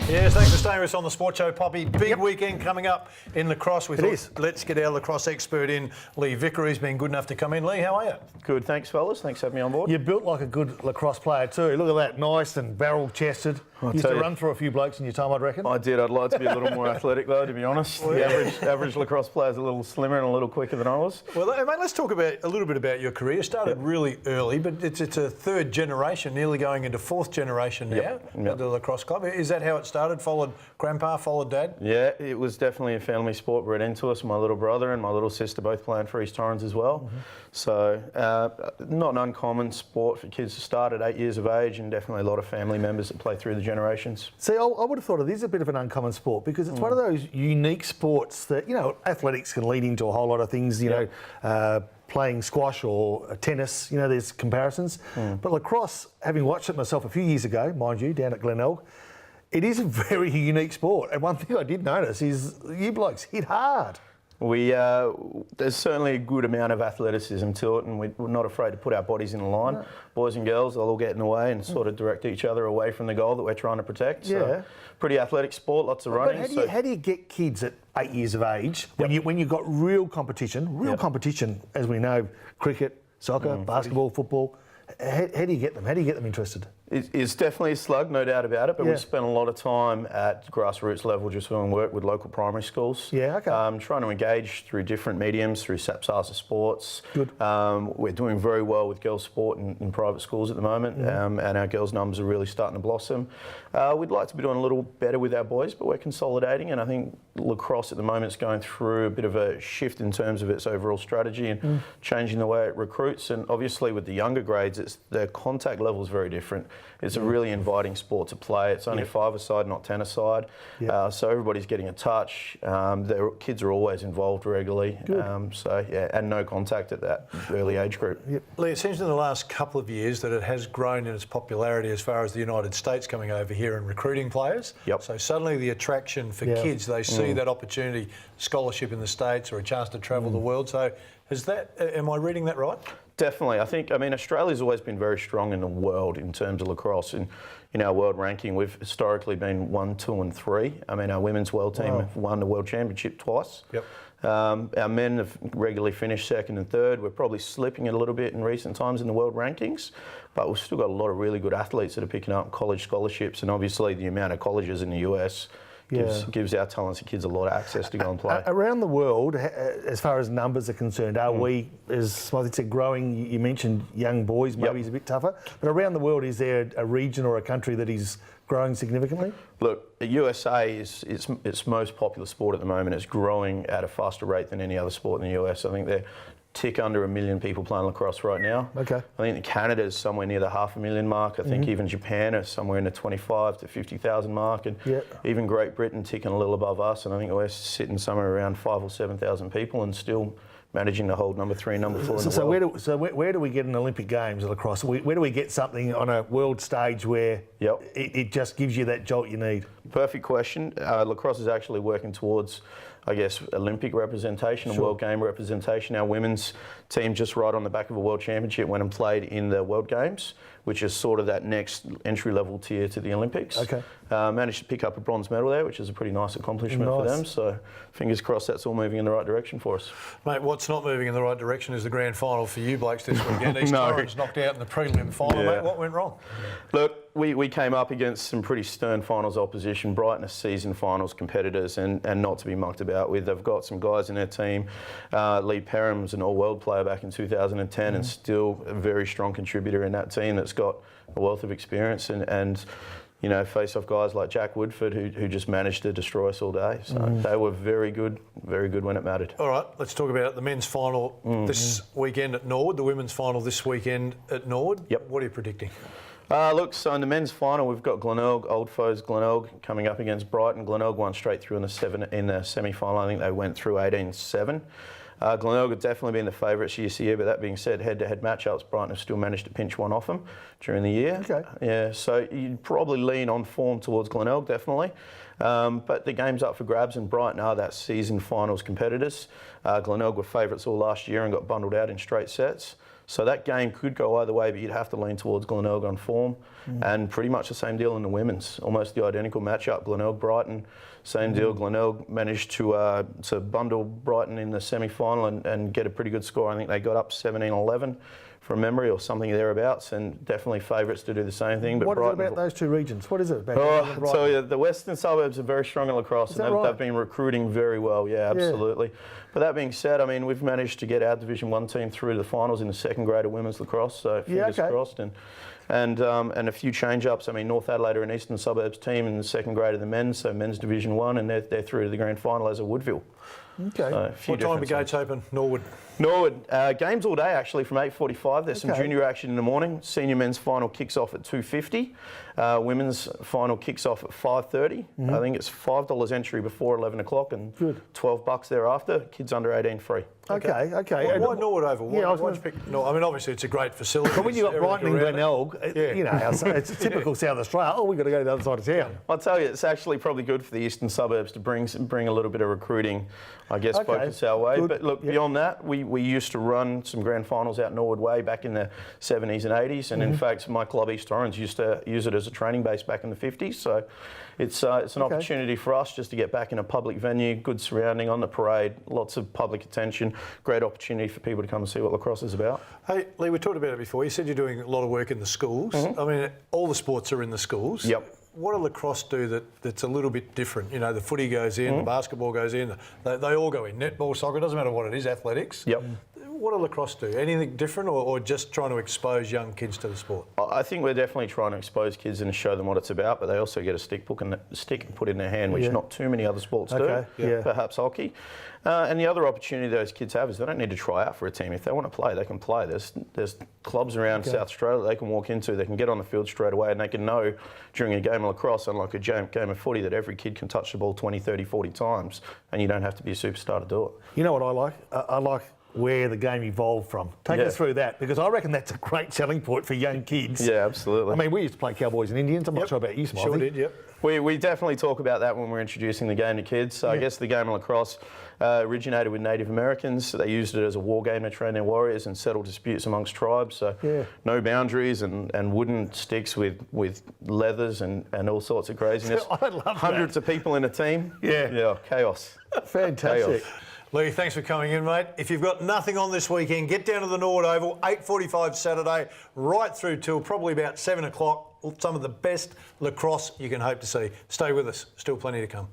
Yes, thanks for staying with us on the Sports Show, Poppy. Big weekend coming up in lacrosse. Let's get our lacrosse expert in, Lee Vickery's been good enough to come in. Lee, how are you? Good, thanks, fellas. Thanks for having me on board. You're built like a good lacrosse player too. Look at that, nice and barrel-chested. You used to run through a few blokes in your time, I'd reckon. I did. I'd like to be a little more athletic, though, to be honest. Well, the average lacrosse player's a little slimmer and a little quicker than I was. Well, mate, let's talk about a little bit about your career. Started really early, but it's a third generation, nearly going into fourth generation now at the lacrosse club. Is that how it started? Followed grandpa, followed dad? Yeah, it was definitely a family sport bred into us. My little brother and my little sister both playing for East Torrens as well. So not an uncommon sport for kids to start at 8 years of age, and definitely a lot of family members that play through the generations. See, I would have thought it is a bit of an uncommon sport because it's one of those unique sports that, you know, athletics can lead into a whole lot of things, you know, playing squash or tennis, you know, there's comparisons. But lacrosse, having watched it myself a few years ago, mind you, down at Glenelg, it is a very unique sport. And one thing I did notice is you blokes hit hard. There's certainly a good amount of athleticism to it, and we're not afraid to put our bodies in the line. No. Boys and girls, they'll all get in the way and sort of direct each other away from the goal that we're trying to protect. So, pretty athletic sport, lots of running. But how do you get kids at 8 years of age when you've got real competition, as we know, cricket, soccer, basketball, football? How do you get them? How do you get them interested? It's definitely a slug, no doubt about it, but we spent a lot of time at grassroots level just doing work with local primary schools. Yeah, okay. Trying to engage through different mediums, through SAPSASA Sports. Good. We're doing very well with girls' sport in private schools at the moment, and our girls' numbers are really starting to blossom. We'd like to be doing a little better with our boys, but we're consolidating, and I think lacrosse at the moment is going through a bit of a shift in terms of its overall strategy and changing the way it recruits. And obviously with the younger grades, the contact level is very different. It's a really inviting sport to play. It's only five-a-side, not ten-a-side. So everybody's getting a touch. The kids are always involved regularly. And no contact at that early age group. Lee, it seems in the last couple of years that it has grown in its popularity as far as the United States coming over here and recruiting players. So suddenly the attraction for kids, they see that opportunity, scholarship in the States or a chance to travel the world. So is that, am I reading that right? Definitely. I mean, Australia's always been very strong in the world in terms of lacrosse. In our world ranking, we've historically been 1, 2 and 3. I mean, our women's world team have won the world championship twice. Our men have regularly finished second and third. We're probably slipping it a little bit in recent times in the world rankings, but we've still got a lot of really good athletes that are picking up college scholarships, and obviously the amount of colleges in the US gives our talented kids a lot of access to go and play. Around the world, as far as numbers are concerned, are we, as Smothy said, growing? You mentioned young boys, maybe it's a bit tougher, but around the world, is there a region or a country that is growing significantly? Look, the USA is its most popular sport at the moment. It's growing at a faster rate than any other sport in the US. I think they're tick under 1 million people playing lacrosse right now. Okay. I think Canada is somewhere near the 500,000 mark. I think even Japan is somewhere in the 25 to 50,000 mark, and even Great Britain ticking a little above us. And I think we're sitting somewhere around 5,000 or 7,000 people, and still managing to hold number 3 and number 4 in the world. Where do we get an Olympic Games of lacrosse? Where do we get something on a world stage where it just gives you that jolt you need? Perfect question. Lacrosse is actually working towards, I guess, Olympic representation and World Game representation. Our women's team just right on the back of a World Championship went and played in the World Games, which is sort of that next entry-level tier to the Olympics. Okay. Managed to pick up a bronze medal there, which is a pretty nice accomplishment for them. So fingers crossed that's all moving in the right direction for us. Mate, what's not moving in the right direction is the grand final for you blokes this weekend. East Torrens knocked out in the prelim final, mate. What went wrong? Look, we came up against some pretty stern finals opposition. Brighton are season finals competitors and not to be mucked about with. They've got some guys in their team. Lee Perham's an all-world player back in 2010 and still a very strong contributor in that team that's got a wealth of experience and you know, face off guys like Jack Woodford who just managed to destroy us all day. So they were very good when it mattered. All right, let's talk about the men's final this weekend at Norwood, the women's final this weekend at Norwood. What are you predicting? Look, so in the men's final, we've got Glenelg, old foes Glenelg, coming up against Brighton. Glenelg won straight through in the semi-final. I think they went through 18-7. Glenelg have definitely been the favourites year to year, but that being said, head-to-head matchups, Brighton have still managed to pinch one off them during the year. Okay. Yeah, so you'd probably lean on form towards Glenelg, definitely. But the game's up for grabs, and Brighton are that season finals competitors. Glenelg were favourites all last year and got bundled out in straight sets. So that game could go either way, but you'd have to lean towards Glenelg on form. And pretty much the same deal in the women's, almost the identical matchup. Glenelg-Brighton, same deal. Glenelg managed to bundle Brighton in the semi-final and get a pretty good score. I think they got up 17-11 from memory or something thereabouts, and definitely favourites to do the same thing. But what Brighton, is it about those two regions? What is it about? Oh, I tell you, the western suburbs are very strong in lacrosse, and right? they've been recruiting very well. Yeah, absolutely. Yeah. But that being said, I mean, we've managed to get our Division 1 team through to the finals in the second grade of women's lacrosse. So fingers crossed, and a few change-ups. I mean, North Adelaide are an eastern suburbs team in the second grade of the men's, so men's Division 1, and they're through to the grand final as a Woodville. Okay. So what time are the gates open, Norwood? Norwood, games all day actually from 8:45. There's some junior action in the morning. Senior men's final kicks off at 2:50. Women's final kicks off at 5:30. I think it's $5 entry before 11 o'clock and $12 thereafter. Kids under 18 free. Okay. Why Norwood Oval? Why'd you pick Norwood? I mean, obviously it's a great facility. But when you've got Brighton and Glenelg, you know, it's typical South Australia. Oh, we've got to go to the other side of town. I'll tell you, it's actually probably good for the eastern suburbs to bring a little bit of recruiting, I guess, focus our way. But look, beyond that, we used to run some grand finals out Norwood Way back in the 70s and 80s. And in fact, my club, East Orange, used to use it as a training base back in the 50s. So it's an opportunity for us just to get back in a public venue, good surrounding on the parade, lots of public attention, great opportunity for people to come and see what lacrosse is about. Hey, Lee, we talked about it before. You said you're doing a lot of work in the schools. I mean, all the sports are in the schools. Yep. What do lacrosse do that's a little bit different? You know, the footy goes in, the basketball goes in, they all go in. Netball, soccer, doesn't matter what it is, athletics. Yep. What do lacrosse do? Anything different or just trying to expose young kids to the sport? I think we're definitely trying to expose kids and show them what it's about, but they also get a stick put in their hand, which not too many other sports do, perhaps hockey. And the other opportunity those kids have is they don't need to try out for a team. If they want to play, they can play. There's clubs around South Australia they can walk into, they can get on the field straight away, and they can know during a game of lacrosse, unlike a game of footy, that every kid can touch the ball 20, 30, 40 times, and you don't have to be a superstar to do it. You know what I like? I like where the game evolved from. Take us through that, because I reckon that's a great selling point for young kids. Yeah, absolutely. I mean, we used to play Cowboys and Indians. I'm not sure about you, Smiley. Sure did, yep. We definitely talk about that when we're introducing the game to kids. So I guess the game of lacrosse originated with Native Americans. They used it as a war game to train their warriors and settle disputes amongst tribes. So no boundaries and wooden sticks with leathers and all sorts of craziness. I love Hundreds of people in a team. Yeah, chaos. Fantastic. Chaos. Lee, thanks for coming in, mate. If you've got nothing on this weekend, get down to the Norwood Oval, 8:45 Saturday, right through till probably about 7 o'clock. Some of the best lacrosse you can hope to see. Stay with us. Still plenty to come.